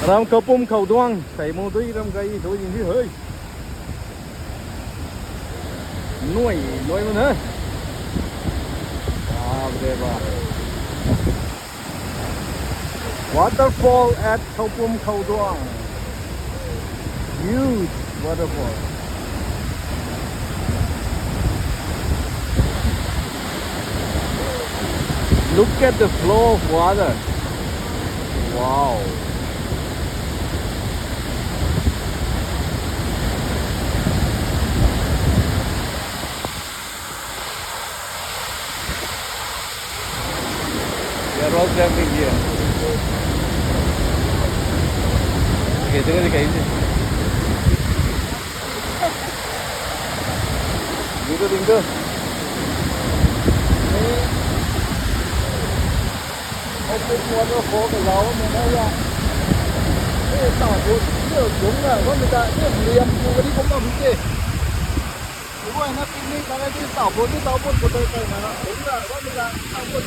Ram Khoupum khẩu đoan thấy mô tuy ram gây thôi nhìn thấy hơi nuôi mà nữa về vào waterfall at Khoupum khẩu đoan, huge waterfall. Look at the flow of water. Wow. We are all traveling here. Okay, tengok dekat ini. Tinggal. Khoupum Waterfall cái lỗ này nó ra. Cái tàu vốn nhiều chúng là có người ta cái liềm của đi cũng làm gì. Đúng rồi, nó picnic là cái tàu vốn của tôi cái này nó đúng là có người ta không có